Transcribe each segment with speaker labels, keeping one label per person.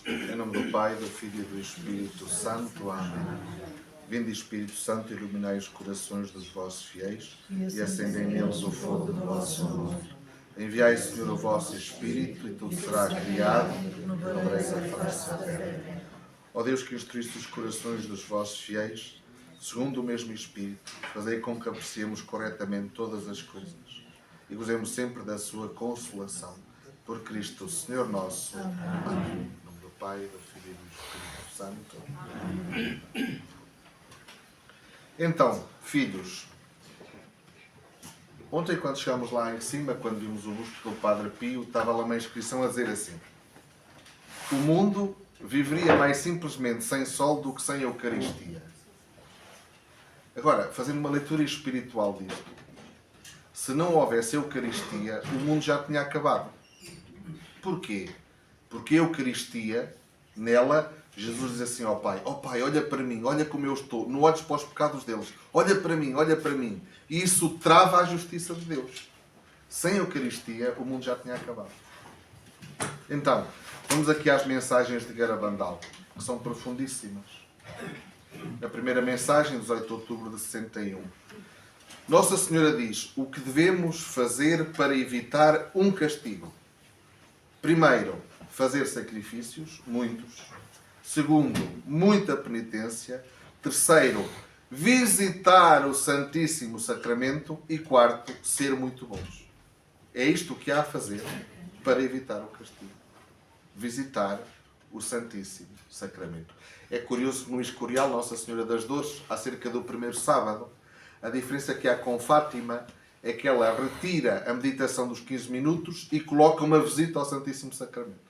Speaker 1: Em nome do Pai, do Filho e do Espírito Santo. Amém. Vinde, Espírito Santo, iluminai os corações dos vossos fiéis e acendei neles o fogo do vosso amor. Enviai, Senhor, o vosso Espírito e tudo será criado e renovareis a face da terra. Ó Deus, que instruíste os corações dos vossos fiéis, segundo o mesmo Espírito, fazei com que apreciemos corretamente todas as coisas e gozemos sempre da sua consolação. Por Cristo, Senhor nosso. Amém. Em nome do Pai, do Filho e do Espírito Santo. Amém. Então, filhos, ontem quando chegámos lá em cima, quando vimos o busto do Padre Pio, estava lá uma inscrição a dizer assim: o mundo viveria mais simplesmente sem sol do que sem Eucaristia. Agora, fazendo uma leitura espiritual disto, se não houvesse Eucaristia, o mundo já tinha acabado. Porquê? Porque a Eucaristia, nela, Jesus diz assim ao Pai: ó Pai, olha para mim, olha como eu estou, não olhes para os pecados deles, olha para mim, olha para mim. E isso trava a justiça de Deus. Sem Eucaristia, o mundo já tinha acabado. Então, vamos aqui às mensagens de Garabandal, que são profundíssimas. A primeira mensagem, 18 de outubro de 61. Nossa Senhora diz: o que devemos fazer para evitar um castigo? Primeiro, fazer sacrifícios, muitos. Segundo, muita penitência. Terceiro, visitar o Santíssimo Sacramento. E quarto, ser muito bons. É isto que há a fazer para evitar o castigo. Visitar o Santíssimo Sacramento. É curioso que no Escorial Nossa Senhora das Dores, acerca do primeiro sábado, a diferença que há com Fátima é que ela retira a meditação dos 15 minutos e coloca uma visita ao Santíssimo Sacramento.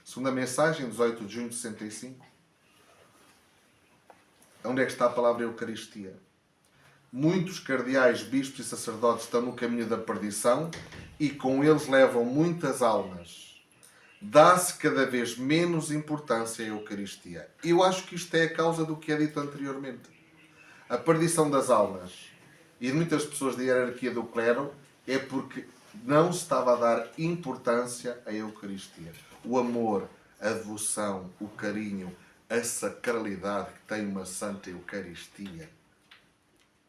Speaker 1: Segunda mensagem, 18 de junho de 65. Onde é que está a palavra Eucaristia? Muitos cardeais, bispos e sacerdotes estão no caminho da perdição e com eles levam muitas almas. Dá-se cada vez menos importância à Eucaristia. Eu acho que isto é a causa do que é dito anteriormente. A perdição das almas e de muitas pessoas da hierarquia do clero é porque não se estava a dar importância à Eucaristia. O amor, a devoção, o carinho, a sacralidade que tem uma Santa Eucaristia.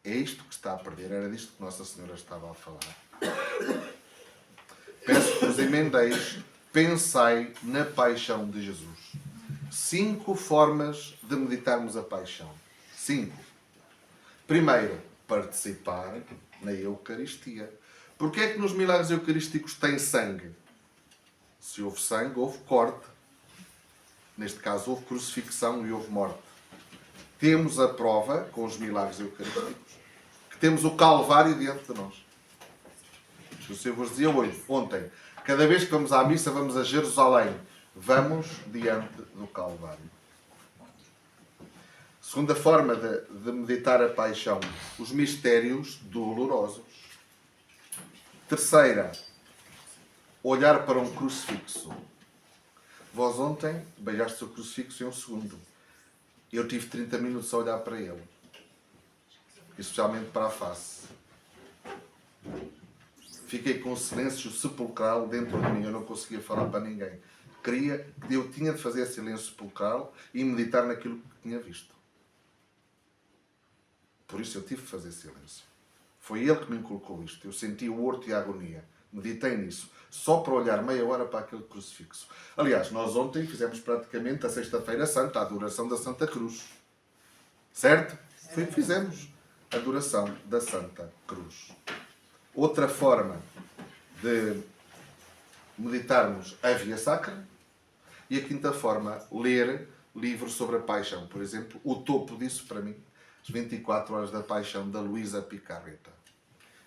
Speaker 1: É isto que está a perder. Era disto que Nossa Senhora estava a falar. Peço que os emendeis, pensai na paixão de Jesus. 5 formas de meditarmos a paixão. 5. Primeiro, participar na Eucaristia. Porquê é que nos milagres eucarísticos tem sangue? Se houve sangue, houve corte. Neste caso, houve crucifixão e houve morte. Temos a prova, com os milagres eucarísticos, que temos o Calvário diante de nós. O Senhor vos dizia hoje, ontem, cada vez que vamos à missa, vamos a Jerusalém. Vamos diante do Calvário. Segunda forma de meditar a paixão, os mistérios dolorosos. Terceira, olhar para um crucifixo. Vós ontem beijaste o crucifixo em um segundo. Eu tive 30 minutos a olhar para ele. Especialmente para a face. Fiquei com um silêncio sepulcral dentro de mim. Eu não conseguia falar para ninguém. Eu tinha de fazer silêncio sepulcral e meditar naquilo que tinha visto. Por isso eu tive de fazer silêncio. Foi ele que me inculcou isto. Eu senti o horto e a agonia. Meditei nisso. Só para olhar meia hora para aquele crucifixo. Aliás, nós ontem fizemos praticamente a Sexta-feira Santa, a adoração da Santa Cruz. Certo? Foi o que fizemos. A adoração da Santa Cruz. Outra forma de meditarmos a Via Sacra. E a quinta forma, ler livros sobre a paixão. Por exemplo, o topo disso para mim, As 24 Horas da Paixão, da Luísa Picarreta.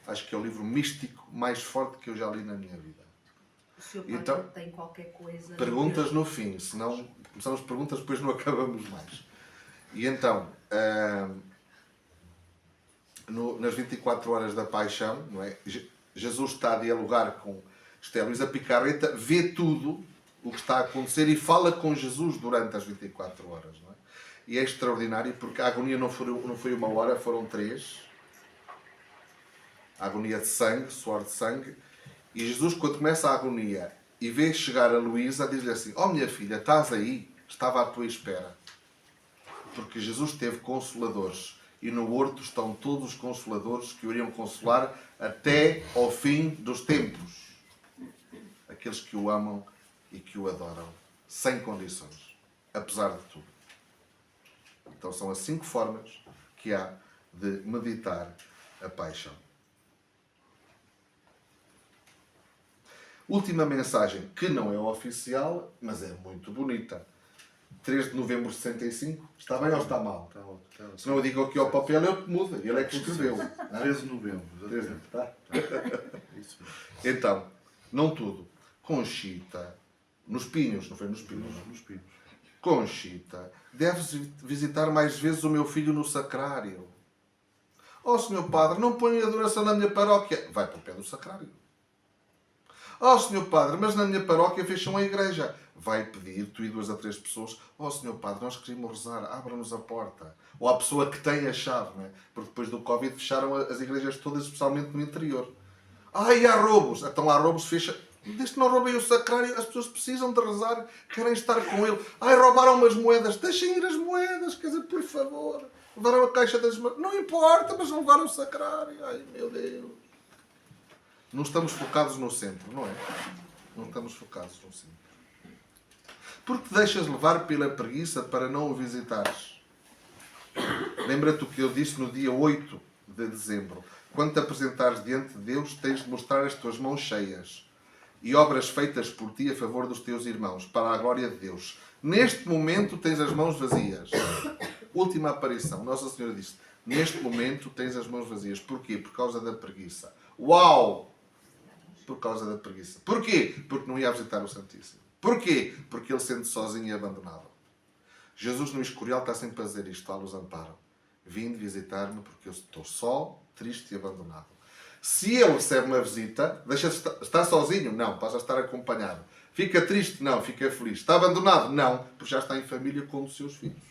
Speaker 1: Acho que é o livro místico mais forte que eu já li na minha vida.
Speaker 2: O senhor
Speaker 1: então,
Speaker 2: tem qualquer coisa...
Speaker 1: Perguntas no fim, senão começamos perguntas, depois não acabamos mais. E então, nas 24 Horas da Paixão, não é? Jesus está a dialogar com a Luísa Picarreta, vê tudo o que está a acontecer e fala com Jesus durante as 24 horas. Não é? E é extraordinário porque a agonia não foi 1 hora, foram 3. A agonia de sangue, suor de sangue. E Jesus, quando começa a agonia e vê chegar a Luísa, diz-lhe assim: "Oh minha filha, estás aí? Estava à tua espera." Porque Jesus teve consoladores. E no horto estão todos os consoladores que o iriam consolar até ao fim dos tempos. Aqueles que o amam e que o adoram. Sem condições. Apesar de tudo. Então são as 5 formas que há de meditar a paixão. Última mensagem, que não é oficial, mas é muito bonita. 3 de novembro de 65. Está bem ou está mal?
Speaker 3: Está.
Speaker 1: Se não eu digo aqui ao papel, ele que muda. Ele é que escreveu.
Speaker 3: 13 de novembro.
Speaker 1: 13, tá?
Speaker 3: Isso mesmo.
Speaker 1: Então, não tudo. Conchita, nos Pinhos, não foi nos Pinhos?
Speaker 3: Nos Pinos.
Speaker 1: Conchita, deves visitar mais vezes o meu filho no sacrário. Oh, senhor padre, não põe adoração na minha paróquia. Vai para o pé do sacrário. Oh, senhor padre, mas na minha paróquia fecham a igreja. Vai pedir, tu e 2 a 3 pessoas: "Oh, senhor padre, nós queríamos rezar, abra-nos a porta." Ou a pessoa que tem a chave, não é? Porque depois do Covid fecharam as igrejas todas, especialmente no interior. E há roubos. Então há roubos, fecha. Desde que não roubem o sacrário, as pessoas precisam de rezar, querem estar com ele. Roubaram umas moedas. Deixem ir as moedas, quer dizer, por favor. Levaram a caixa das moedas. Não importa, mas não levaram o sacrário. Ai, meu Deus. Não estamos focados no centro, não é? Não estamos focados no centro. Porque te deixas levar pela preguiça para não o visitares. Lembra-te o que eu disse no dia 8 de dezembro. Quando te apresentares diante de Deus, tens de mostrar as tuas mãos cheias e obras feitas por ti a favor dos teus irmãos, para a glória de Deus. Neste momento tens as mãos vazias. Última aparição. Nossa Senhora disse: neste momento tens as mãos vazias. Porquê? Por causa da preguiça. Uau! Por causa da preguiça. Porquê? Porque não ia visitar o Santíssimo. Porquê? Porque ele sente sozinho e abandonado. Jesus no Escorial está sempre a dizer isto: "Los amparo. Vinde visitar-me porque eu estou só, triste e abandonado." Se ele recebe uma visita, deixa-se estar sozinho? Não, passa a estar acompanhado. Fica triste? Não, fica feliz. Está abandonado? Não, porque já está em família com os seus filhos.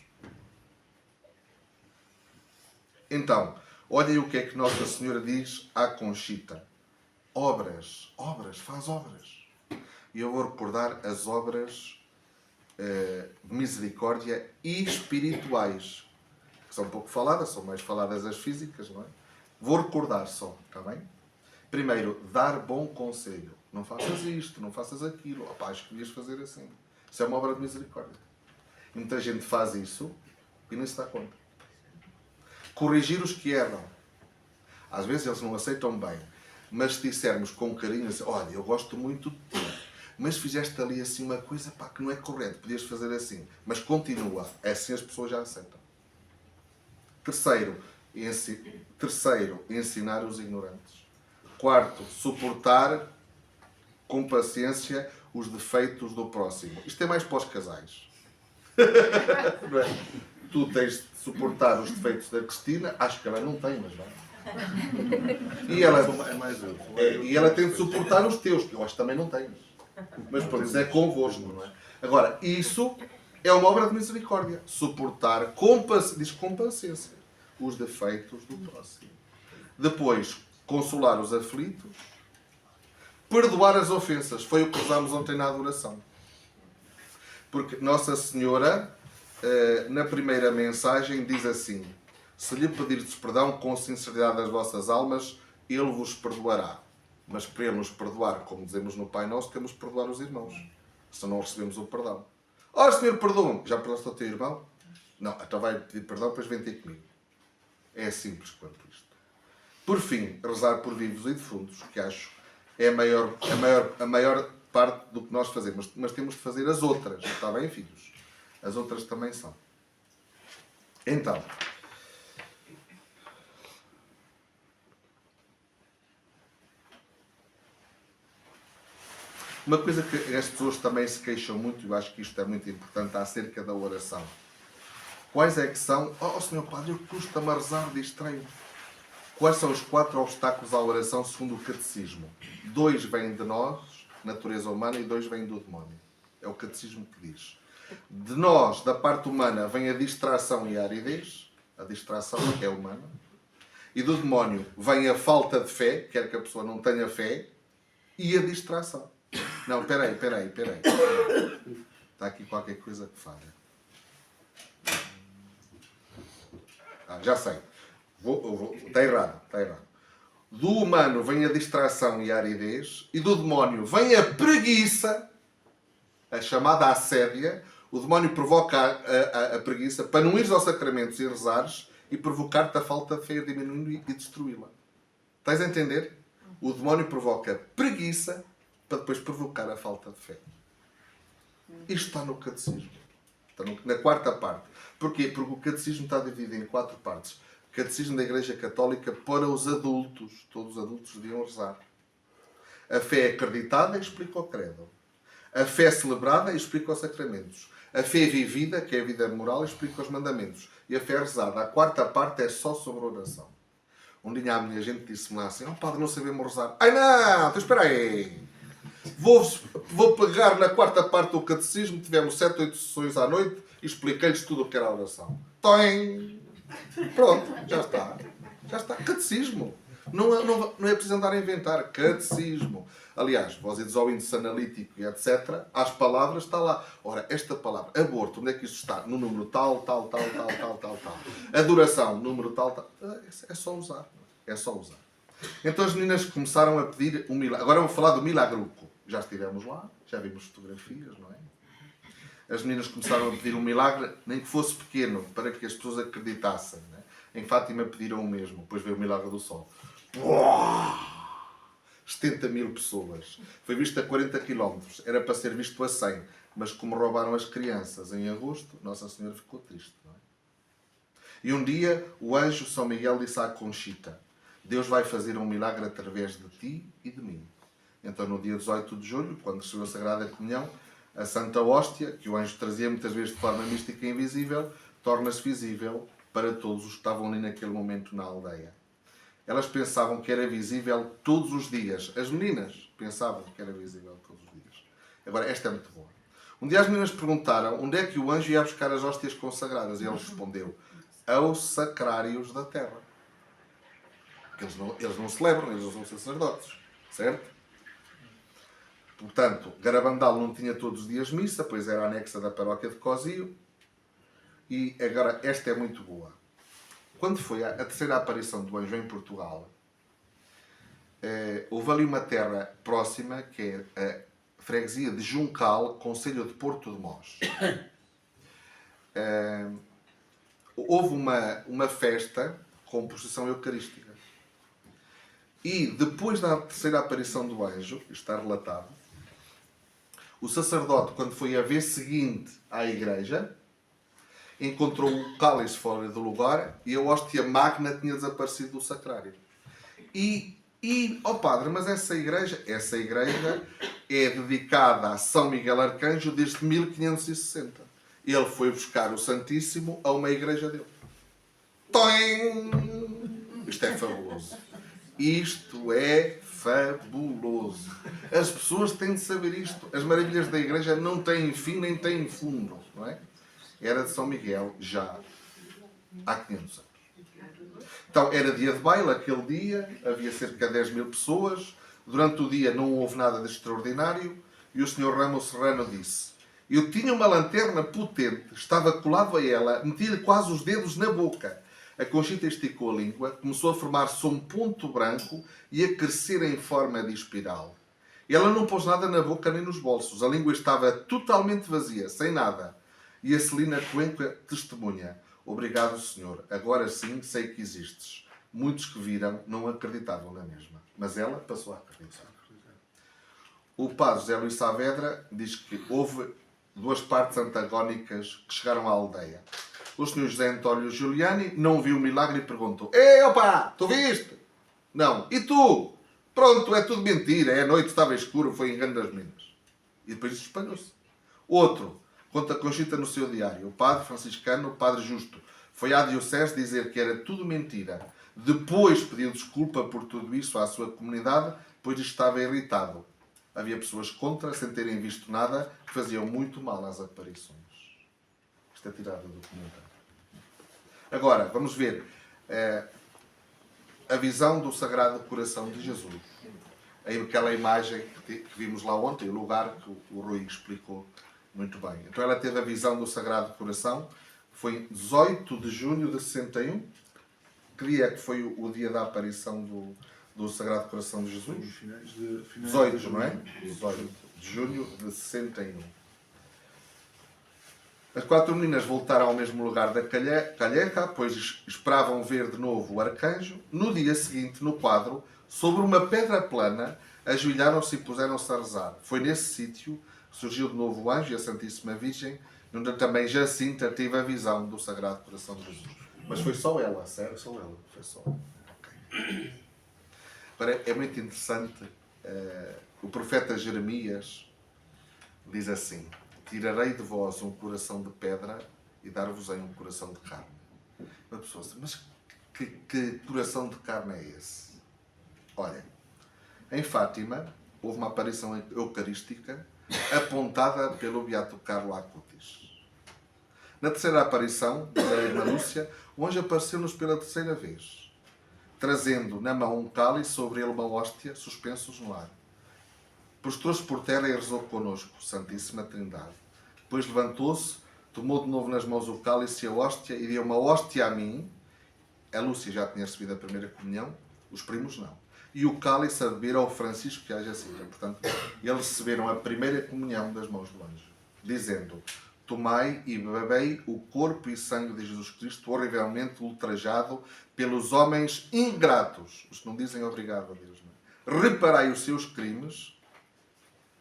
Speaker 1: Então, olhem o que é que Nossa Senhora diz à Conchita: obras, faz obras. E eu vou recordar as obras de misericórdia e espirituais, que são pouco faladas, são mais faladas as físicas, não é? Vou recordar só, está bem? Primeiro, dar bom conselho. Não faças isto, não faças aquilo. Acho que devias fazer assim. Isso é uma obra de misericórdia. E muita gente faz isso e não se dá conta. Corrigir os que erram. Às vezes eles não aceitam bem, mas se dissermos com carinho assim: "Olha, eu gosto muito de ti, mas fizeste ali assim uma coisa que não é correto, podias fazer assim." Mas continua. Assim as pessoas já aceitam. Terceiro, ensinar os ignorantes. Quarto, suportar com paciência os defeitos do próximo. Isto é mais para os casais. Não é? Tu tens de suportar os defeitos da Cristina. Acho que ela não tem, mas vai. E ela tem de suportar os teus, que eu acho que também não tens. Mas por isso é convosco, não é? Agora, isso é uma obra de misericórdia. Suportar com paciência os defeitos do próximo. Depois, consolar os aflitos. Perdoar as ofensas. Foi o que usámos ontem na adoração. Porque Nossa Senhora, na primeira mensagem, diz assim: "Se lhe pedirdes perdão com sinceridade das vossas almas, ele vos perdoará." Mas para ele nos perdoar, como dizemos no Pai Nosso, temos de perdoar os irmãos. Se não recebemos o perdão. "Oh, Senhor, perdoa-me." Já perdoaste ao teu irmão? Não, então vai pedir perdão, depois vem ter comigo. É simples quanto isto. Por fim, rezar por vivos e defuntos, que acho é a maior parte do que nós fazemos. Mas temos de fazer as outras. Está bem, filhos? As outras também são. Então, uma coisa que as pessoas também se queixam muito, e eu acho que isto é muito importante, acerca da oração. Quais é que são? "Oh, Senhor Padre, eu custa-me a rezar, distrai-me." Quais são os 4 obstáculos à oração segundo o Catecismo? 2 vêm de nós, natureza humana, e 2 vêm do demónio. É o Catecismo que diz. De nós, da parte humana, vem a distração e a aridez. A distração é humana. E do demónio vem a falta de fé, quer que a pessoa não tenha fé, e a distração. Não, peraí. Está aqui qualquer coisa que falha. Já sei. Está errado. Do humano vem a distração e a aridez, e do demónio vem a preguiça, a chamada assédia. O demónio provoca a preguiça para não ires aos sacramentos e rezares e provocar-te a falta de fé, diminuindo e destruí-la. Estás a entender? O demónio provoca preguiça para depois provocar a falta de fé. Isto está no catecismo. Está na quarta parte. Porquê? Porque o catecismo está dividido em 4 partes. Catecismo da Igreja Católica para os adultos. Todos os adultos deviam rezar. A fé acreditada explica o credo. A fé celebrada explica os sacramentos. A fé vivida, que é a vida moral, explica os mandamentos. E a fé rezada. A quarta parte é só sobre oração. Um dia a minha gente disse-me lá assim: padre, não sabemos rezar. Ai não, então espera aí. Vou pegar na quarta parte do catecismo, tivemos 7, 8 sessões à noite e expliquei-lhes tudo o que era a oração. Toim! Pronto, já está. Catecismo. Não é preciso andar a inventar. Catecismo. Aliás, vós ides ao índice analítico e etc. As palavras está lá. Ora, esta palavra, aborto, onde é que isto está? No número tal. Adoração, número tal. É só usar. Então as meninas começaram a pedir um milagre. Agora vou falar do milagruco. Já estivemos lá, já vimos fotografias, não é? As meninas começaram a pedir um milagre, nem que fosse pequeno, para que as pessoas acreditassem. Não é? Em Fátima pediram o mesmo, depois veio o milagre do sol. 70.000 pessoas. Foi visto a 40 km. Era para ser visto a 100. Mas como roubaram as crianças em agosto, Nossa Senhora ficou triste. Não é? E um dia o anjo São Miguel disse à Conchita: Deus vai fazer um milagre através de ti e de mim. Então no dia 18 de julho, quando recebeu a Sagrada Comunhão, a Santa Hóstia, que o anjo trazia muitas vezes de forma mística e invisível, torna-se visível para todos os que estavam ali naquele momento na aldeia. Elas pensavam que era visível todos os dias. As meninas pensavam que era visível todos os dias. Agora, esta é muito boa. Um dia as meninas perguntaram onde é que o anjo ia buscar as hóstias consagradas. E ele respondeu: aos sacrários da terra. Eles não celebram, eles não são sacerdotes. Certo? Portanto, Garabandal não tinha todos os dias missa, pois era anexa da paróquia de Cosio. E agora, esta é muito boa. Quando foi a terceira aparição do anjo em Portugal, houve ali uma terra próxima, que é a freguesia de Juncal, concelho de Porto de Mós. Houve uma festa com procissão eucarística. E depois da terceira aparição do anjo, isto está relatado, o sacerdote, quando foi a vez seguinte à igreja, encontrou o cálice fora do lugar e a hóstia magna tinha desaparecido do sacrário. Padre, mas essa igreja é dedicada a São Miguel Arcanjo desde 1560. Ele foi buscar o Santíssimo a uma igreja dele. Toim! Isto é fabuloso. Isto é fabuloso. As pessoas têm de saber isto. As maravilhas da igreja não têm fim nem têm fundo, não é? Era de São Miguel já há 500 anos. Então era dia de baile, aquele dia, havia cerca de 10.000 pessoas. Durante o dia não houve nada de extraordinário e o Sr. Ramos Serrano disse: eu tinha uma lanterna potente, estava colado a ela, metia-lhe quase os dedos na boca. A Conchita esticou a língua, começou a formar-se um ponto branco e a crescer em forma de espiral. Ela não pôs nada na boca nem nos bolsos. A língua estava totalmente vazia, sem nada. E a Celina Cuenca testemunha: obrigado, Senhor, agora sim sei que existes. Muitos que viram não acreditavam na mesma, mas ela passou a acreditar. O padre José Luís Saavedra diz que houve 2 partes antagónicas que chegaram à aldeia. O Sr. José António Giuliani não viu o milagre e perguntou: ei, opa, tu viste? Não. E tu? Pronto, é tudo mentira, é a noite, estava escuro, foi engano das meninas. E depois espalhou-se. Outro, conta Conchita no seu diário: o padre franciscano, o padre Justo, foi à diocese dizer que era tudo mentira. Depois pediu desculpa por tudo isso à sua comunidade, pois estava irritado. Havia pessoas contra, sem terem visto nada, que faziam muito mal às aparições. Isto é tirado do documentário. Agora, vamos ver a visão do Sagrado Coração de Jesus. aquela imagem que vimos lá ontem, o lugar que o Rui explicou muito bem. Então ela teve a visão do Sagrado Coração, foi em 18 de junho de 61. Que dia é que foi o dia da aparição do Sagrado Coração de Jesus?
Speaker 3: Finais de
Speaker 1: 18, não é? 18 de junho de 61. As 4 meninas voltaram ao mesmo lugar da calheca, pois esperavam ver de novo o arcanjo. No dia seguinte, no quadro, sobre uma pedra plana, ajoelharam-se e puseram-se a rezar. Foi nesse sítio que surgiu de novo o anjo e a Santíssima Virgem, onde também Jacinta teve a visão do Sagrado Coração de Jesus. Mas foi só ela, certo?
Speaker 3: Foi só ela.
Speaker 1: Foi só ela. Okay. Agora, é muito interessante. O profeta Jeremias diz assim: tirarei de vós um coração de pedra e dar-vos-ei um coração de carne. Uma pessoa diz, mas que coração de carne é esse? Olha, em Fátima houve uma aparição eucarística apontada pelo beato Carlo Acutis. Na terceira aparição, da irmã Lúcia, o anjo apareceu-nos pela terceira vez, trazendo na mão um cálice, sobre ele uma hóstia, suspensos no ar. Prostrou-se por terra e rezou connosco, Santíssima Trindade. Depois levantou-se, tomou de novo nas mãos o cálice e a hóstia e deu uma hóstia a mim. A Lúcia já tinha recebido a primeira comunhão, os primos não. E o cálice a beber ao Francisco e à Jacinta. Portanto, eles receberam a primeira comunhão das mãos do anjo, dizendo: tomai e bebei o corpo e sangue de Jesus Cristo, horrivelmente ultrajado pelos homens ingratos, os que não dizem obrigado a Deus. Não é? Reparai os seus crimes.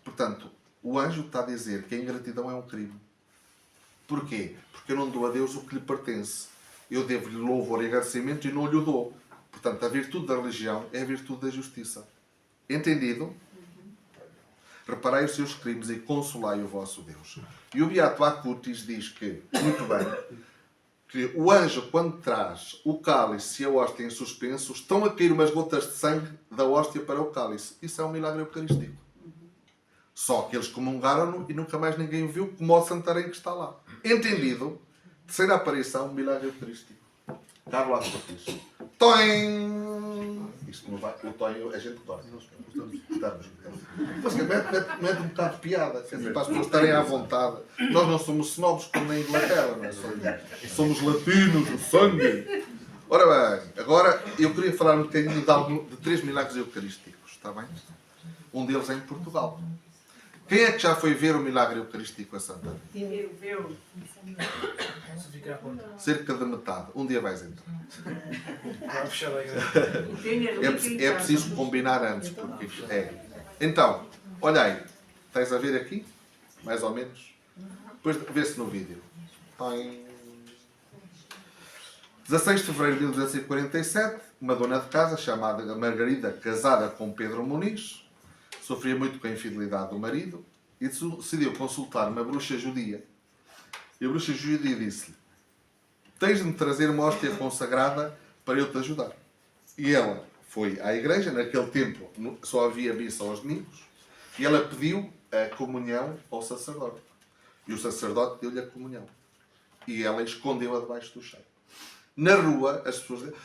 Speaker 1: Portanto, o anjo está a dizer que a ingratidão é um crime. Porquê? Porque eu não dou a Deus o que lhe pertence. Eu devo-lhe louvor e agradecimento e não lhe o dou. Portanto, a virtude da religião é a virtude da justiça. Entendido? Reparai os seus crimes e consolai o vosso Deus. E o beato Acutis diz que, muito bem, que o anjo, quando traz o cálice e a hóstia em suspenso, estão a cair umas gotas de sangue da hóstia para o cálice. Isso é um milagre eucarístico. Só que eles comungaram-no e nunca mais ninguém o viu, como o Santarém que está lá. Entendido? Terceira aparição, milagre eucarístico. Carlo Acutis. Toim! Isto não vai. O toim a gente dorme. Estamos. Mas mete um bocado de piada. Quer dizer, para as pessoas estarem à vontade. Nós não somos snobs como na Inglaterra, não é? Somos latinos, o sangue. Ora bem, agora eu queria falar um bocadinho de 3 milagres eucarísticos. Está bem? Um deles é em Portugal. Quem é que já foi ver o milagre eucarístico a Santana?
Speaker 2: Eu.
Speaker 1: Cerca de metade. Um dia vais entrar.
Speaker 4: Vai fechar a igreja.
Speaker 1: É preciso combinar antes, porque é. Então, olha aí. Tens a ver aqui? Mais ou menos. Depois vê-se no vídeo. 16 de fevereiro de 1247, uma dona de casa chamada Margarida, casada com Pedro Muniz, sofria muito com a infidelidade do marido e decidiu consultar uma bruxa judia. E a bruxa judia disse-lhe: tens de me trazer uma hóstia consagrada para eu te ajudar. E ela foi à igreja, naquele tempo só havia missa aos domingos, e ela pediu a comunhão ao sacerdote. E o sacerdote deu-lhe a comunhão. E ela escondeu-a debaixo do chão. Na rua, as pessoas dizem: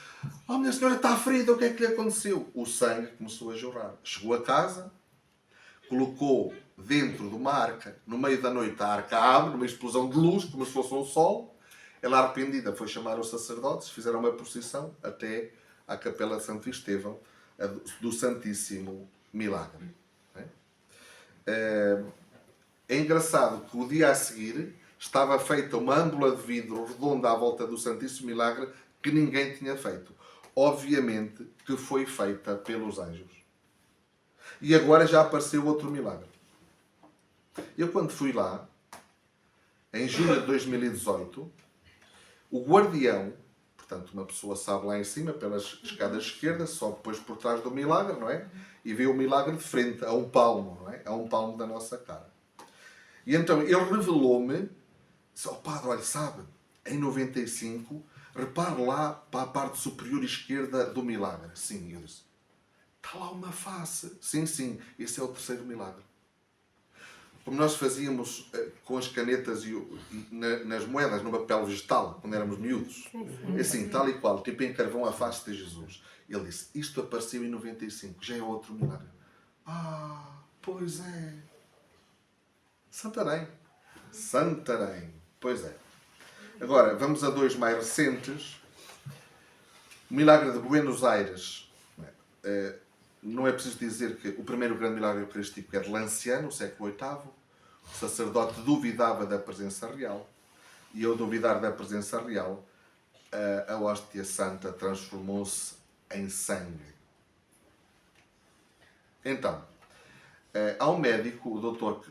Speaker 1: oh, minha senhora está ferida, o que é que lhe aconteceu? O sangue começou a jorrar. Chegou a casa, colocou dentro de uma arca, no meio da noite a arca abre, numa explosão de luz, como se fosse um sol. Ela, arrependida, foi chamar os sacerdotes, fizeram uma procissão até à capela de Santo Estevão, do Santíssimo Milagre. É engraçado que o dia a seguir estava feita uma âmbula de vidro redonda à volta do Santíssimo Milagre que ninguém tinha feito. Obviamente que foi feita pelos anjos. E agora já apareceu outro milagre. Eu, quando fui lá, em junho de 2018, o guardião, portanto, uma pessoa sabe lá em cima, pelas escadas esquerdas, sobe depois por trás do milagre, não é? E vê o milagre de frente, a um palmo, não é? A um palmo da nossa cara. E então ele revelou-me, disse: oh padre, olha, sabe, em 95, repare lá para a parte superior esquerda do milagre. Sim, eu disse: está lá uma face. Sim, sim, esse é o terceiro milagre. Como nós fazíamos com as canetas e nas moedas, no papel vegetal, quando éramos miúdos. Assim, tal e qual, tipo em carvão, a face de Jesus. Ele disse: isto apareceu em 95, já é outro milagre. Ah, pois é. Santarém. Santarém. Pois é. Agora, vamos a dois mais recentes. O milagre de Buenos Aires. Não é preciso dizer que o primeiro grande milagre eucarístico é de Lanciano, no século VIII. O sacerdote duvidava da presença real. E ao duvidar da presença real, a hóstia santa transformou-se em sangue. Então, há um médico, o doutor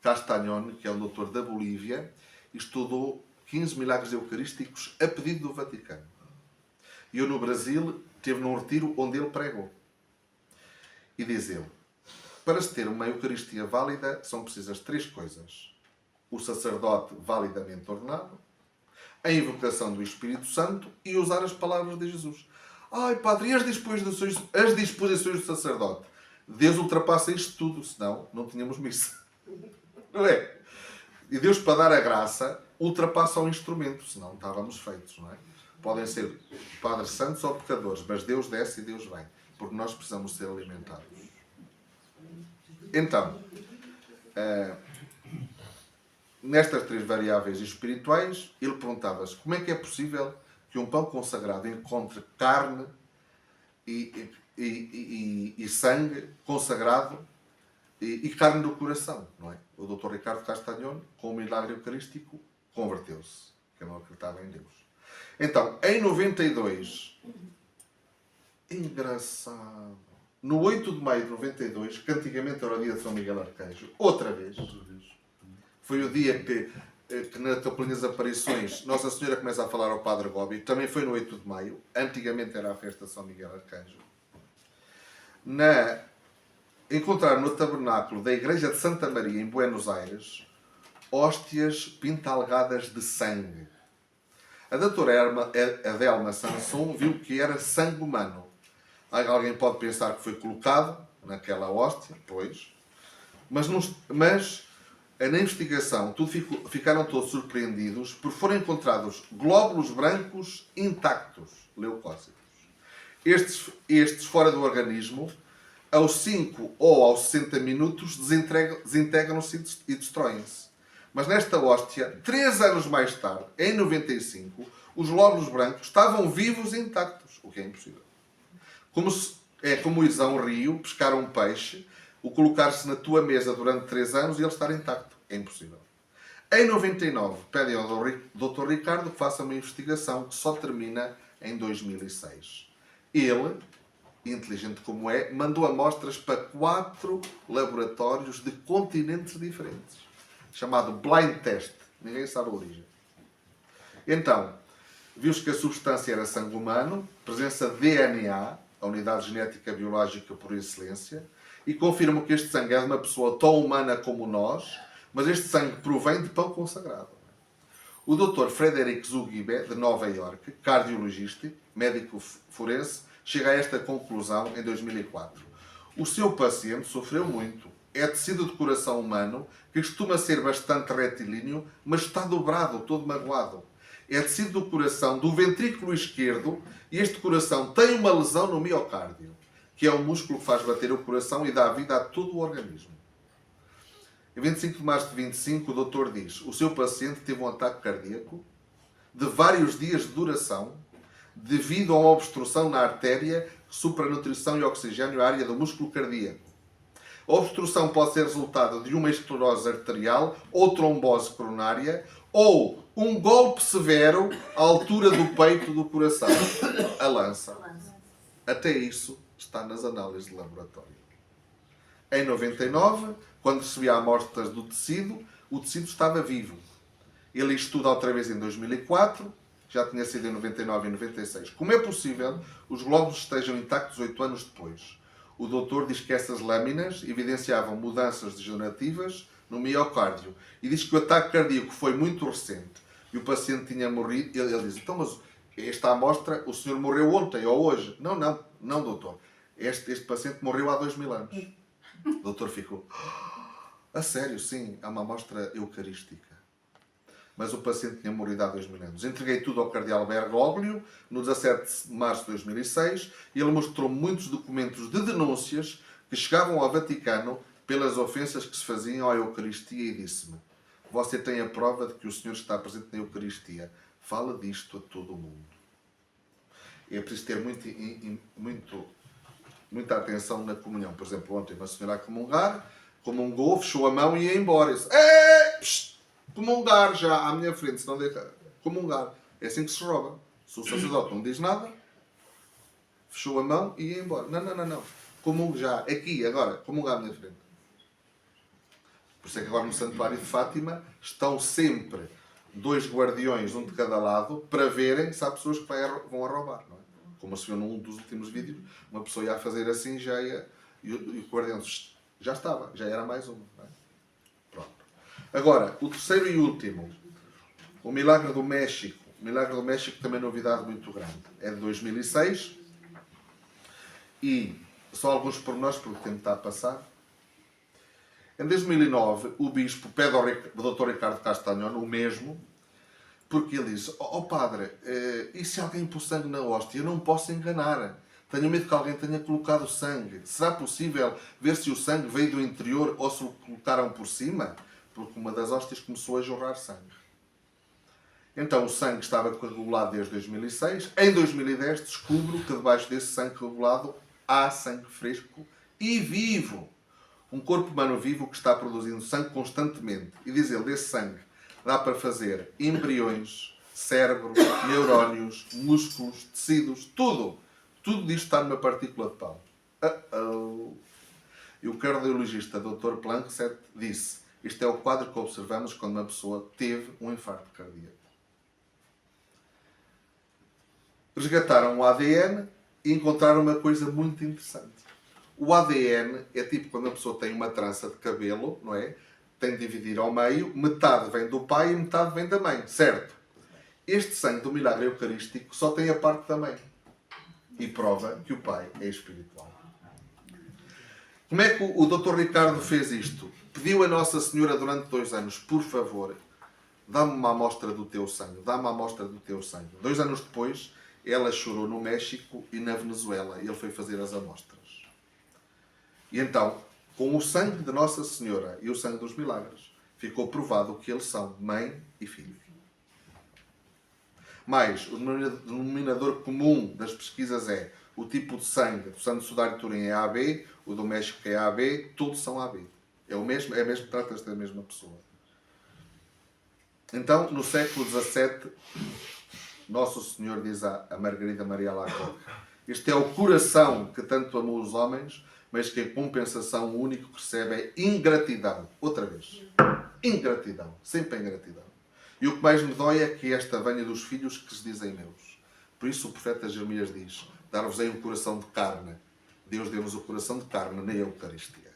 Speaker 1: Castagnone, que é um doutor da Bolívia, e estudou 15 milagres eucarísticos a pedido do Vaticano. E eu, no Brasil, esteve num retiro onde ele pregou. E diz ele, para se ter uma Eucaristia válida, são precisas 3 coisas. O sacerdote validamente ordenado, a invocação do Espírito Santo e usar as palavras de Jesus. Ai, padre, e as disposições do sacerdote? Deus ultrapassa isto tudo, senão não tínhamos missa. Não é? E Deus, para dar a graça, ultrapassa o instrumento, senão estávamos feitos, não é? Podem ser padres santos ou pecadores, mas Deus desce e Deus vem, porque nós precisamos ser alimentados. Então, nestas 3 variáveis espirituais, ele perguntava-se como é que é possível que um pão consagrado encontre carne e sangue consagrado e carne do coração, não é? O Dr. Ricardo Castagnone, com o milagre eucarístico, converteu-se, que não acreditava em Deus. Então, em 92, engraçado, no 8 de maio de 92, que antigamente era o dia de São Miguel Arcanjo, outra vez, foi o dia que na Capelinha das Aparições Nossa Senhora começa a falar ao Padre Gobi, também foi no 8 de maio, antigamente era a festa de São Miguel Arcanjo. Encontraram no tabernáculo da Igreja de Santa Maria, em Buenos Aires, hóstias pintalgadas de sangue. A doutora Adelma Sanson viu que era sangue humano. Alguém pode pensar que foi colocado naquela hóstia, pois, mas na investigação ficaram todos surpreendidos por foram encontrados glóbulos brancos intactos, leucócitos. Estes fora do organismo, aos 5 ou aos 60 minutos, desintegram-se e destroem-se. Mas nesta hóstia, 3 anos mais tarde, em 95, os glóbulos brancos estavam vivos e intactos, o que é impossível. Como ires a um rio, pescar um peixe, o colocar-se na tua mesa durante 3 anos e ele estar intacto. É impossível. Em 99, pedem ao Dr. Ricardo que faça uma investigação que só termina em 2006. Ele, inteligente como é, mandou amostras para 4 laboratórios de continentes diferentes. Chamado Blind Test. Ninguém sabe a origem. Então, viu-se que a substância era sangue humano, presença de DNA, a unidade genética biológica por excelência, e confirmam que este sangue é de uma pessoa tão humana como nós, mas este sangue provém de pão consagrado. O Dr. Frederick Zugibe, de Nova Iorque, cardiologista, médico forense, chega a esta conclusão em 2004. O seu paciente sofreu muito. É tecido de coração humano, que costuma ser bastante retilíneo, mas está dobrado, todo magoado. É tecido do coração, do ventrículo esquerdo, e este coração tem uma lesão no miocárdio, que é o músculo que faz bater o coração e dá vida a todo o organismo. Em 25 de março de 25, o doutor diz: o seu paciente teve um ataque cardíaco de vários dias de duração devido a uma obstrução na artéria, supranutrição e oxigênio à área do músculo cardíaco. A obstrução pode ser resultado de uma esclerose arterial ou trombose coronária ou um golpe severo à altura do peito do coração, a lança. Até isso está nas análises de laboratório. Em 99, quando recebia amostras do tecido, o tecido estava vivo. Ele estuda outra vez em 2004, já tinha sido em 99 e 96. Como é possível os glóbulos estejam intactos 8 anos depois? O doutor diz que essas lâminas evidenciavam mudanças degenerativas no miocárdio e diz que o ataque cardíaco foi muito recente e o paciente tinha morrido. Ele diz: então, mas esta amostra, o senhor morreu ontem ou hoje? Não, doutor. Este paciente morreu há 2000 anos. O doutor ficou: a sério, sim, é uma amostra eucarística. Mas o paciente tinha morrido há 2000 anos. Entreguei tudo ao cardeal Bergoglio no 17 de março de 2006 e ele mostrou muitos documentos de denúncias que chegavam ao Vaticano pelas ofensas que se faziam à Eucaristia e disse-me: você tem a prova de que o Senhor está presente na Eucaristia. Fala disto a todo o mundo. É preciso ter muita atenção na comunhão. Por exemplo, ontem uma senhora a comungar, comungou, fechou a mão e ia embora. Eu disse: comungar já à minha frente, se não deixa. Comungar. É assim que se rouba. Se o sacerdote não diz nada, fechou a mão e ia embora. Não. Comungo já. Aqui, agora. Comungar à minha frente. Por isso é que agora no Santuário de Fátima estão sempre 2 guardiões, um de cada lado, para verem se há pessoas que vão a roubar. Não é? Como se viu num dos últimos vídeos, uma pessoa ia a fazer assim, já ia, e o guardião já estava, já era mais uma. Não é? Pronto. Agora, o terceiro e último, o Milagre do México. O Milagre do México também é novidade muito grande. É de 2006 e só alguns pormenores, porque o tempo está a passar. Em 2009, o bispo pede ao Dr. Ricardo Castagnone o mesmo, porque ele diz: padre, e se alguém pôs sangue na hóstia? Eu não posso enganar. Tenho medo que alguém tenha colocado sangue. Será possível ver se o sangue veio do interior ou se o colocaram por cima? Porque uma das hóstias começou a jorrar sangue. Então o sangue estava coagulado desde 2006. Em 2010 descubro que debaixo desse sangue coagulado há sangue fresco e vivo. Um corpo humano vivo que está produzindo sangue constantemente. E diz ele, desse sangue dá para fazer embriões, cérebro, neurónios, músculos, tecidos, tudo. Tudo disto está numa partícula de pão. E o cardiologista Dr. Planck disse: isto é o quadro que observamos quando uma pessoa teve um infarto cardíaco. Resgataram o ADN e encontraram uma coisa muito interessante. O ADN é tipo quando a pessoa tem uma trança de cabelo, não é? Tem de dividir ao meio, metade vem do pai e metade vem da mãe, certo? Este sangue do milagre eucarístico só tem a parte da mãe. E prova que o pai é espiritual. Como é que o Dr. Ricardo fez isto? Pediu a Nossa Senhora durante 2 anos: por favor, dá-me uma amostra do teu sangue, dá-me uma amostra do teu sangue. 2 anos depois, ela chorou no México e na Venezuela. E ele foi fazer as amostras. E então, com o sangue de Nossa Senhora e o sangue dos milagres, ficou provado que eles são mãe e filho. Mas o denominador comum das pesquisas é o tipo de sangue do Santo Sudário de Turim é AB, o do México é AB, todos são AB. É mesmo, trata-se da mesma pessoa. Então, no século XVII, Nosso Senhor diz a Margarida Maria Alacoque: este é o coração que tanto amou os homens, mas que a compensação única que recebe é ingratidão. Outra vez. Ingratidão. Sempre ingratidão. E o que mais me dói é que esta venha dos filhos que se dizem meus. Por isso o profeta Jeremias diz: dar-vos-ei um coração de carne. Deus deu-nos o coração de carne na Eucaristia.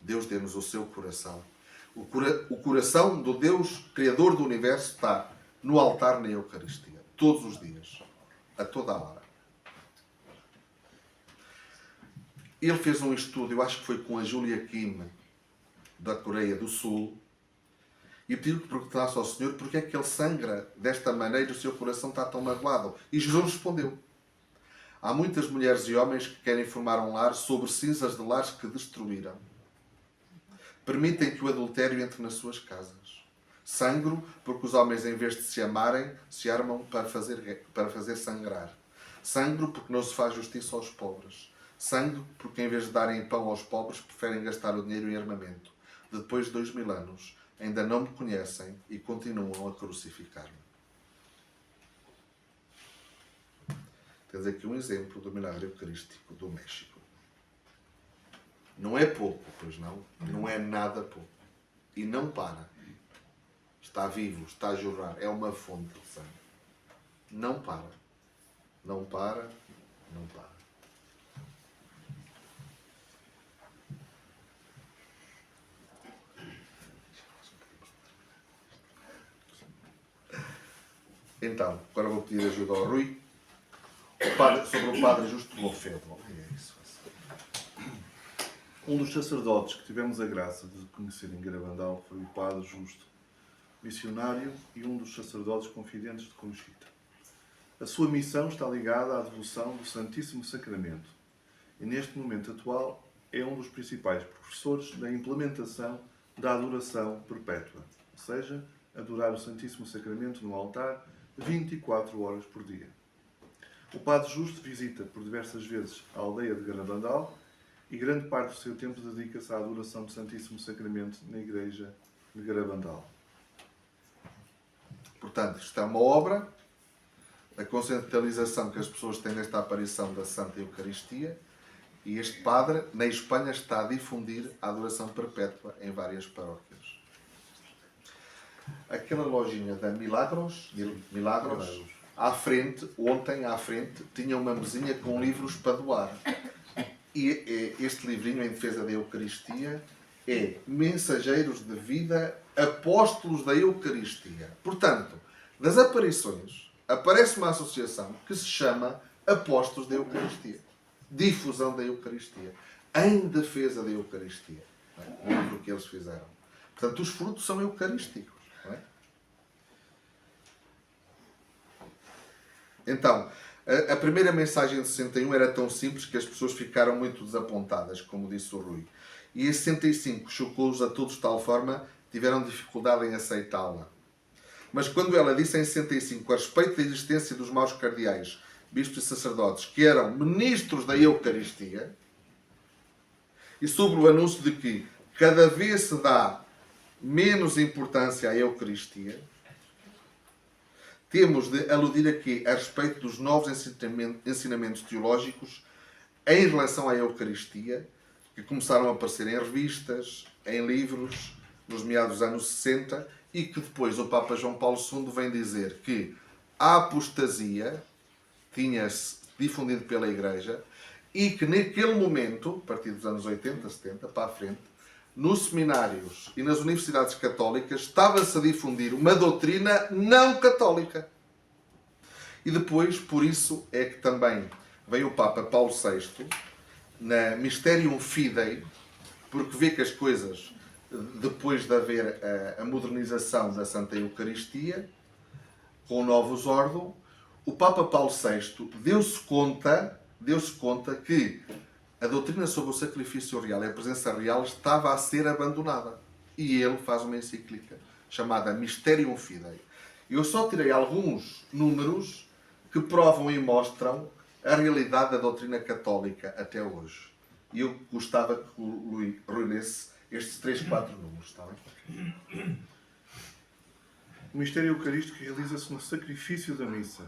Speaker 1: Deus deu-nos o seu coração. O coração do Deus, Criador do Universo, está no altar na Eucaristia. Todos os dias. A toda a hora. Ele fez um estudo, eu acho que foi com a Julia Kim, da Coreia do Sul, e pediu que perguntasse ao Senhor porque é que ele sangra desta maneira e o seu coração está tão magoado. E Jesus respondeu: há muitas mulheres e homens que querem formar um lar sobre cinzas de lares que destruíram. Permitem que o adultério entre nas suas casas. Sangro porque os homens, em vez de se amarem, se armam para fazer sangrar. Sangro porque não se faz justiça aos pobres. Sangro porque, em vez de darem pão aos pobres, preferem gastar o dinheiro em armamento. Depois de 2000 anos, ainda não me conhecem e continuam a crucificar-me. Tens aqui um exemplo do milagre eucarístico do México. Não é pouco, pois não? Não é nada pouco. E não para. Está vivo, está a jorrar. É uma fonte de sangue. Não para. Não para. Não para. Então, agora vou pedir ajuda ao Rui sobre o padre Justo Lofedo.
Speaker 3: Um dos sacerdotes que tivemos a graça de conhecer em Garabandal foi o padre Justo, missionário e um dos sacerdotes confidentes de Conchita. A sua missão está ligada à devoção do Santíssimo Sacramento e, neste momento atual, é um dos principais professores da implementação da adoração perpétua, ou seja, adorar o Santíssimo Sacramento no altar 24 horas por dia. O Padre Justo visita por diversas vezes a aldeia de Garabandal e grande parte do seu tempo dedica-se à adoração do Santíssimo Sacramento na igreja de Garabandal.
Speaker 1: Portanto, isto é uma obra, a conscientização que as pessoas têm desta aparição da Santa Eucaristia, e este padre, na Espanha, está a difundir a adoração perpétua em várias paróquias. Aquela lojinha da Milagros, à frente, ontem à frente, tinha uma mesinha com livros para doar. E este livrinho, em defesa da Eucaristia, é Mensageiros de Vida, Apóstolos da Eucaristia. Portanto, das aparições, aparece uma associação que se chama Apóstolos da Eucaristia. Difusão da Eucaristia. Em defesa da Eucaristia. O livro que eles fizeram. Portanto, os frutos são eucarísticos. Não é? Então, a primeira mensagem de 61 era tão simples que as pessoas ficaram muito desapontadas, como disse o Rui. E em 65 chocou-os a todos de tal forma que tiveram dificuldade em aceitá-la. Mas quando ela disse em 65, a respeito da existência dos maus cardeais, bispos e sacerdotes, que eram ministros da Eucaristia, e sobre o anúncio de que cada vez se dá menos importância à Eucaristia, temos de aludir aqui a respeito dos novos ensinamentos teológicos em relação à Eucaristia, que começaram a aparecer em revistas, em livros, nos meados dos anos 60, e que depois o Papa João Paulo II vem dizer que a apostasia tinha-se difundido pela Igreja e que naquele momento, a partir dos anos 80, 70, para a frente, nos seminários e nas universidades católicas estava-se a difundir uma doutrina não católica. E depois, por isso, é que também veio o Papa Paulo VI na Mysterium Fidei, porque vê que as coisas, depois de haver a modernização da Santa Eucaristia, com o Novus Ordo, o Papa Paulo VI deu-se conta que a doutrina sobre o sacrifício real e a presença real estava a ser abandonada. E ele faz uma encíclica chamada Mysterium Fidei. Eu só tirei alguns números que provam e mostram a realidade da doutrina católica até hoje. E eu gostava que o Rui lesse estes 3, 4 números. Está bem?
Speaker 3: O mistério eucarístico realiza-se no sacrifício da missa.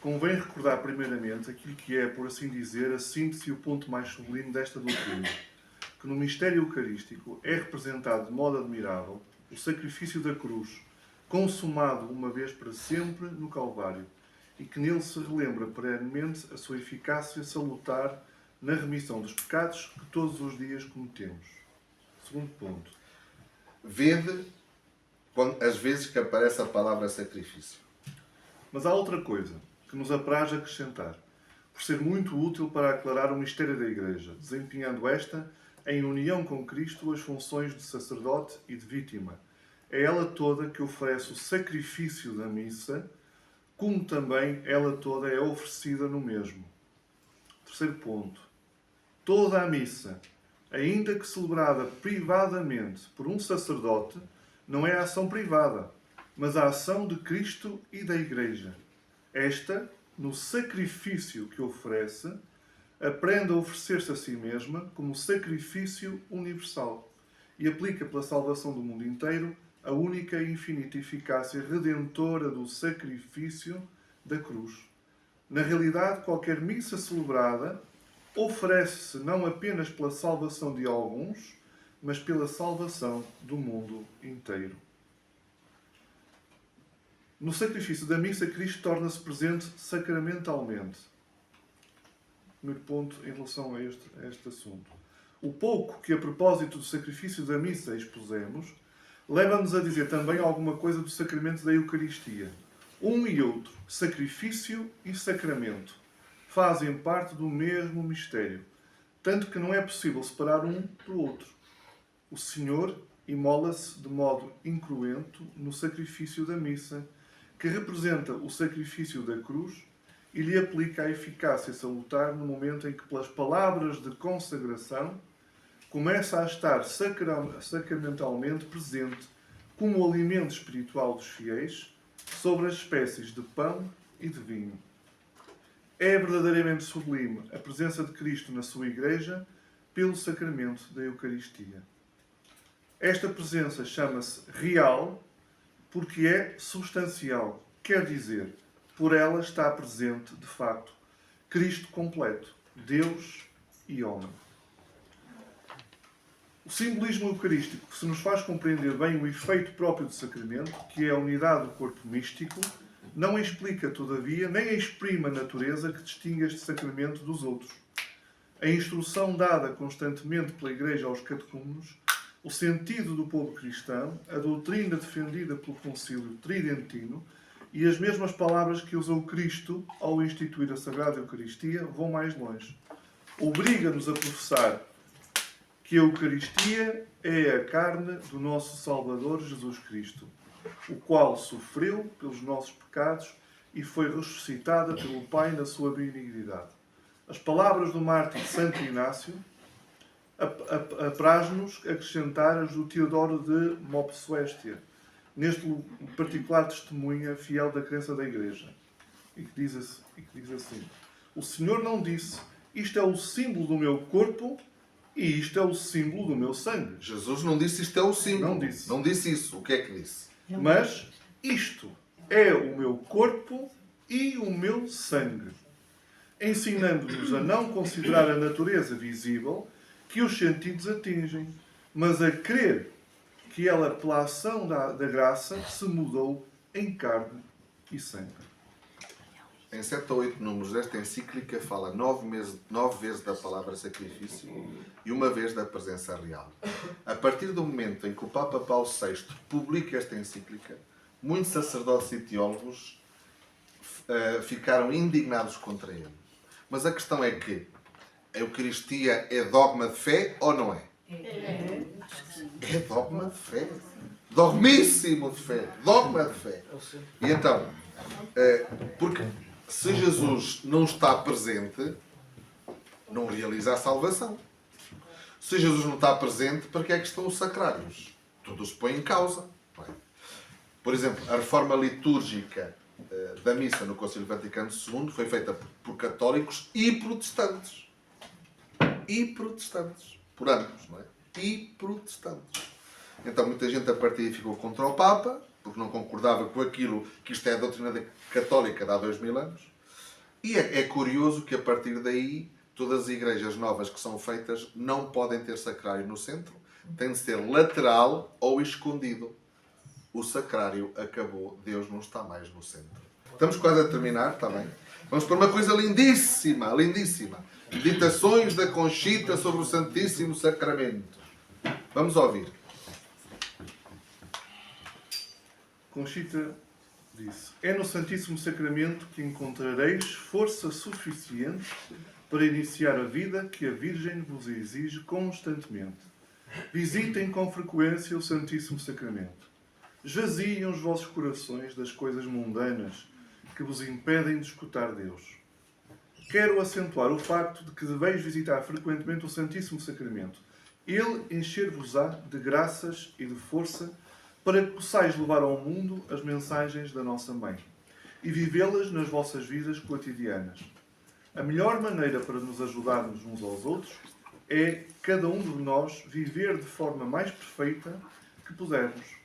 Speaker 3: Convém recordar primeiramente aquilo que é, por assim dizer, a síntese e o ponto mais sublime desta doutrina, que no mistério eucarístico é representado de modo admirável o sacrifício da cruz, consumado uma vez para sempre no Calvário, e que nele se relembra perenemente a sua eficácia salutar na remissão dos pecados que todos os dias cometemos. Segundo ponto.
Speaker 1: Vede as vezes que aparece a palavra sacrifício.
Speaker 3: Mas há outra coisa que nos apraz acrescentar, por ser muito útil para aclarar o mistério da Igreja, desempenhando esta, em união com Cristo, as funções de sacerdote e de vítima. É ela toda que oferece o sacrifício da missa, como também ela toda é oferecida no mesmo. Terceiro ponto. Toda a missa, ainda que celebrada privadamente por um sacerdote, não é a ação privada, mas a ação de Cristo e da Igreja. Esta, no sacrifício que oferece, aprende a oferecer-se a si mesma como sacrifício universal e aplica pela salvação do mundo inteiro a única e infinita eficácia redentora do sacrifício da cruz. Na realidade, qualquer missa celebrada oferece-se não apenas pela salvação de alguns, mas pela salvação do mundo inteiro. No sacrifício da missa, Cristo torna-se presente sacramentalmente. Primeiro ponto em relação a este assunto. O pouco que a propósito do sacrifício da missa expusemos, leva-nos a dizer também alguma coisa do sacramento da Eucaristia. Um e outro, sacrifício e sacramento, fazem parte do mesmo mistério, tanto que não é possível separar um do outro. O Senhor imola-se de modo incruento no sacrifício da missa, que representa o sacrifício da cruz e lhe aplica a eficácia salutar no momento em que, pelas palavras de consagração, começa a estar sacramentalmente presente como alimento espiritual dos fiéis sobre as espécies de pão e de vinho. É verdadeiramente sublime a presença de Cristo na sua Igreja pelo sacramento da Eucaristia. Esta presença chama-se real porque é substancial, quer dizer, por ela está presente, de facto, Cristo completo, Deus e homem. O simbolismo eucarístico, que se nos faz compreender bem o efeito próprio do sacramento, que é a unidade do corpo místico, não explica, todavia, nem exprime a natureza que distingue este sacramento dos outros. A instrução dada constantemente pela Igreja aos catecúmenos, o sentido do povo cristão, a doutrina defendida pelo Concílio Tridentino e as mesmas palavras que usou Cristo ao instituir a Sagrada Eucaristia vão mais longe. Obriga-nos a professar que a Eucaristia é a carne do nosso Salvador Jesus Cristo, o qual sofreu pelos nossos pecados e foi ressuscitada pelo Pai na sua benignidade. As palavras do mártir Santo Inácio apraz-nos acrescentar as do Teodoro de Mopsuestia, neste particular testemunha fiel da crença da Igreja, e que diz assim: o Senhor não disse, isto é o símbolo do meu corpo e isto é o símbolo do meu sangue.
Speaker 1: Jesus não disse isto é o símbolo.
Speaker 3: Não disse.
Speaker 1: Não disse isso. O que é que disse?
Speaker 3: Mas isto é o meu corpo e o meu sangue, ensinando-nos a não considerar a natureza visível que os sentidos atingem, mas a crer que ela, pela ação da graça, se mudou em carne e sangue.
Speaker 1: Em 7 ou 8 números desta encíclica fala 9 vezes da palavra sacrifício e 1 vez da presença real. A partir do momento em que o Papa Paulo VI publica esta encíclica, muitos sacerdotes e teólogos ficaram indignados contra ele. Mas a questão é que a Eucaristia é dogma de fé ou não é? É dogma de fé. Dogmíssimo de fé. Dogma de fé. E então, porque se Jesus não está presente, não realiza a salvação. Se Jesus não está presente, para que é que estão os sacrários? Tudo se põe em causa. Não é? Por exemplo, a reforma litúrgica da missa no Concílio Vaticano II foi feita por católicos e protestantes. E protestantes. Por ambos, não é? E protestantes. Então muita gente a partir daí ficou contra o Papa, porque não concordava com aquilo que isto é a doutrina católica de há 2000 anos. E é curioso que a partir daí todas as igrejas novas que são feitas não podem ter sacrário no centro, tem de ser lateral ou escondido. O sacrário acabou, Deus não está mais no centro. Estamos quase a terminar, está bem? Vamos para uma coisa lindíssima, lindíssima. Meditações da Conchita sobre o Santíssimo Sacramento. Vamos ouvir.
Speaker 3: Conchita disse: é no Santíssimo Sacramento que encontrareis força suficiente para iniciar a vida que a Virgem vos exige constantemente. Visitem com frequência o Santíssimo Sacramento. Esvaziem os vossos corações das coisas mundanas que vos impedem de escutar Deus. Quero acentuar o facto de que deveis visitar frequentemente o Santíssimo Sacramento. Ele encher-vos-á de graças e de força para que possais levar ao mundo as mensagens da nossa Mãe e vivê-las nas vossas vidas cotidianas. A melhor maneira para nos ajudarmos uns aos outros é cada um de nós viver de forma mais perfeita que pudermos.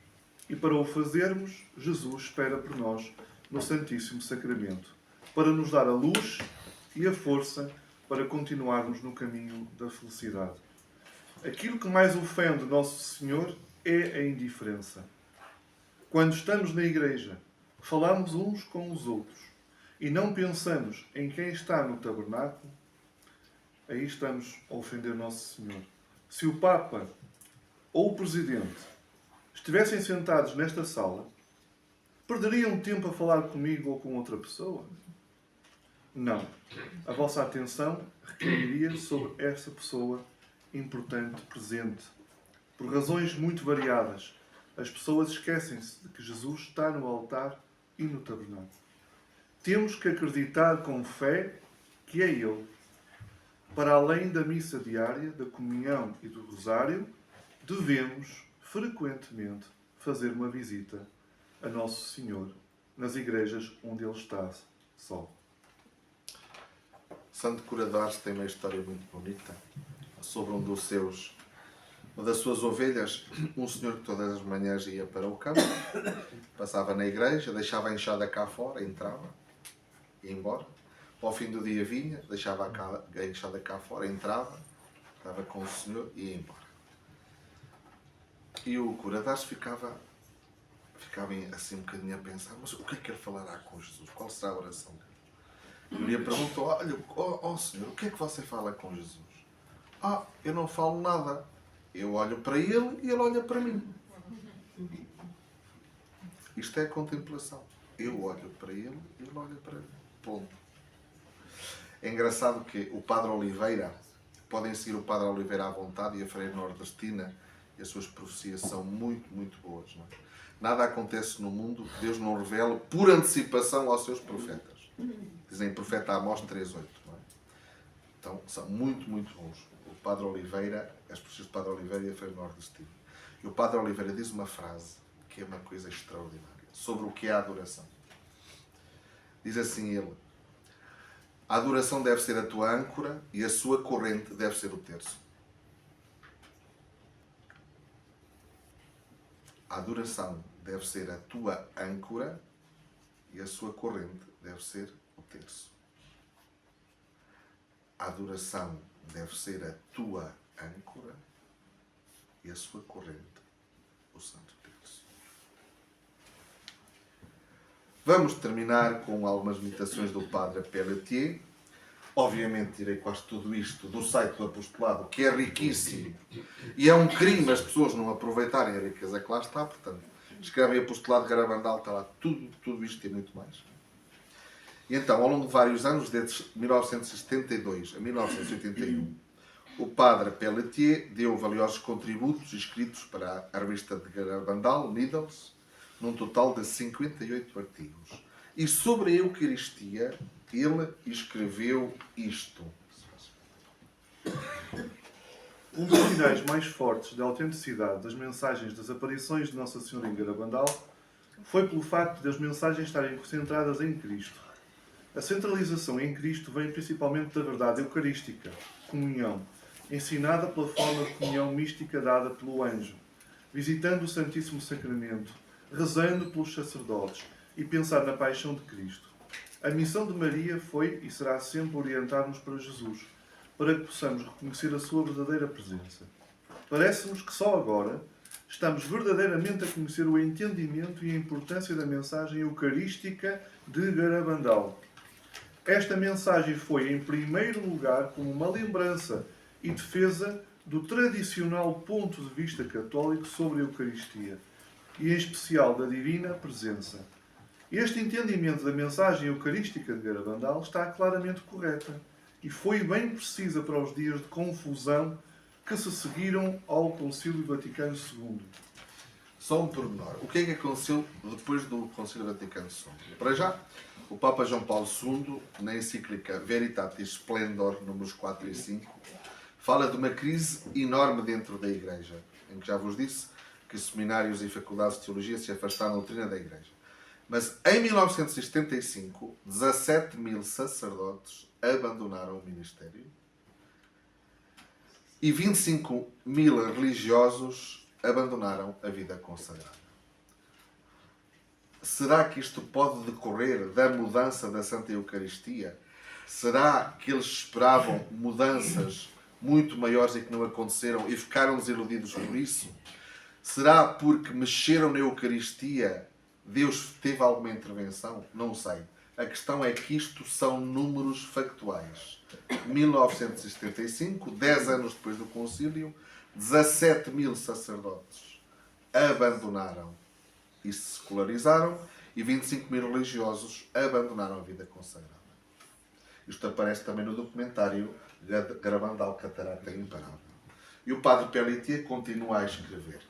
Speaker 3: E para o fazermos, Jesus espera por nós no Santíssimo Sacramento, para nos dar a luz e a força para continuarmos no caminho da felicidade. Aquilo que mais ofende Nosso Senhor é a indiferença. Quando estamos na igreja, falamos uns com os outros e não pensamos em quem está no tabernáculo, aí estamos a ofender Nosso Senhor. Se o Papa ou o Presidente estivessem sentados nesta sala, perderiam tempo a falar comigo ou com outra pessoa? Não. A vossa atenção recairia sobre essa pessoa importante, presente. Por razões muito variadas, as pessoas esquecem-se de que Jesus está no altar e no tabernáculo. temos que acreditar com fé que é Ele. Para além da missa diária, da comunhão e do rosário, devemos frequentemente fazer uma visita a Nosso Senhor nas igrejas onde Ele está só.
Speaker 1: Santo Cura de Ars tem uma história muito bonita sobre uma das suas ovelhas, um senhor que todas as manhãs ia para o campo, passava na igreja, deixava a enxada cá fora, entrava, ia embora. Ao fim do dia vinha, deixava a enxada cá fora, entrava, estava com o senhor e ia embora. E o Cura de Ars ficava assim um bocadinho a pensar, mas o que é que ele falará com Jesus? Qual será a oração dele? E ele perguntou, olha, ó senhor, o que é que você fala com Jesus? Eu não falo nada. Eu olho para ele e ele olha para mim. Isto é a contemplação. Eu olho para ele e ele olha para mim. Ponto. É engraçado que o Padre Oliveira, podem seguir o Padre Oliveira à vontade e a Freira Nordestina, e as suas profecias são muito, muito boas. Não é? Nada acontece no mundo que Deus não revele por antecipação aos seus profetas. Dizem profeta Amós 3.8. Não é? Então, são muito, muito bons. O Padre Oliveira, as profecias do Padre Oliveira e a Freira Nordestina. E o Padre Oliveira diz uma frase que é uma coisa extraordinária sobre o que é a adoração. Diz assim ele: a adoração deve ser a tua âncora e a sua corrente deve ser o terço. A adoração deve ser a tua âncora e a sua corrente deve ser o terço. A adoração deve ser a tua âncora e a sua corrente o santo terço. Vamos terminar com algumas meditações do Padre Pelletier. Obviamente tirei quase tudo isto do site do apostolado, que é riquíssimo. E é um crime as pessoas não aproveitarem a riqueza que lá está. Portanto, escrevem apostolado Garabandal, está lá tudo isto e muito mais. E então, ao longo de vários anos, desde 1972 a 1981, o Padre Pelletier deu valiosos contributos escritos para a revista de Garabandal, Needles, num total de 58 artigos. E sobre a Eucaristia, ele escreveu isto.
Speaker 3: Um dos sinais mais fortes da autenticidade das mensagens das aparições de Nossa Senhora em Garabandal foi pelo facto de as mensagens estarem concentradas em Cristo. A centralização em Cristo vem principalmente da verdade eucarística, comunhão, ensinada pela forma de comunhão mística dada pelo anjo, visitando o Santíssimo Sacramento, rezando pelos sacerdotes e pensar na paixão de Cristo. A missão de Maria foi e será sempre orientar-nos para Jesus, para que possamos reconhecer a sua verdadeira presença. Parece-nos que só agora estamos verdadeiramente a conhecer o entendimento e a importância da mensagem eucarística de Garabandal. Esta mensagem foi, em primeiro lugar, como uma lembrança e defesa do tradicional ponto de vista católico sobre a Eucaristia, e em especial da divina presença. Este entendimento da mensagem eucarística de Garabandal está claramente correta e foi bem precisa para os dias de confusão que se seguiram ao Concílio Vaticano II.
Speaker 1: Só um pormenor. O que é que aconteceu depois do Concílio Vaticano II? Para já, o Papa João Paulo II, na encíclica Veritatis Splendor, números 4 e 5, fala de uma crise enorme dentro da Igreja, em que já vos disse que seminários e faculdades de teologia se afastaram da doutrina da Igreja. Mas em 1975, 17.000 sacerdotes abandonaram o ministério e 25.000 religiosos abandonaram a vida consagrada. Será que isto pode decorrer da mudança da Santa Eucaristia? Será que eles esperavam mudanças muito maiores e que não aconteceram e ficaram desiludidos por isso? Será porque mexeram na Eucaristia? Deus teve alguma intervenção? Não sei. A questão é que isto são números factuais. 1975, 10 anos depois do concílio, 17.000 sacerdotes abandonaram e se secularizaram e 25.000 religiosos abandonaram a vida consagrada. Isto aparece também no documentário Garabandal, Catarata Imparável. E o Padre Pelletier continua a escrever.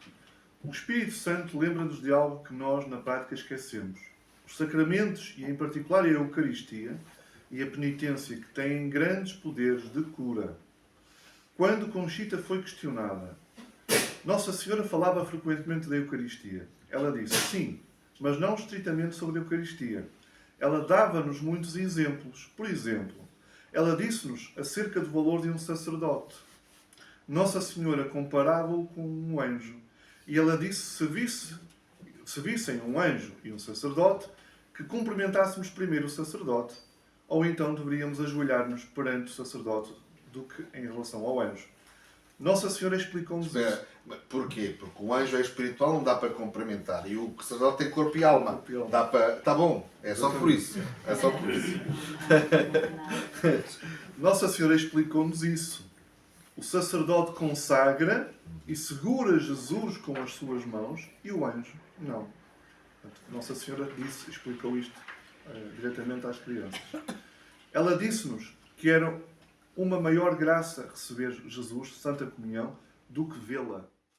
Speaker 3: O Espírito Santo lembra-nos de algo que nós, na prática, esquecemos. Os sacramentos, e em particular a Eucaristia e a penitência, que têm grandes poderes de cura. Quando Conchita foi questionada, Nossa Senhora falava frequentemente da Eucaristia. Ela disse, sim, mas não estritamente sobre a Eucaristia. Ela dava-nos muitos exemplos. Por exemplo, ela disse-nos acerca do valor de um sacerdote. Nossa Senhora comparava-o com um anjo. E ela disse, se vissem um anjo e um sacerdote, que cumprimentássemos primeiro o sacerdote, ou então deveríamos ajoelhar-nos perante o sacerdote do que em relação ao anjo. Nossa Senhora explicou-nos isso.
Speaker 1: Porquê? Porque o anjo é espiritual, não dá para cumprimentar. E o sacerdote tem corpo e alma.
Speaker 3: Corpo e alma.
Speaker 1: Dá para... Tá bom, é só por isso. É só por isso.
Speaker 3: Nossa Senhora explicou-nos isso. O sacerdote consagra e segura Jesus com as suas mãos e o anjo não. Portanto, Nossa Senhora explicou isto diretamente às crianças. Ela disse-nos que era uma maior graça receber Jesus, Santa Comunhão, do que vê-la.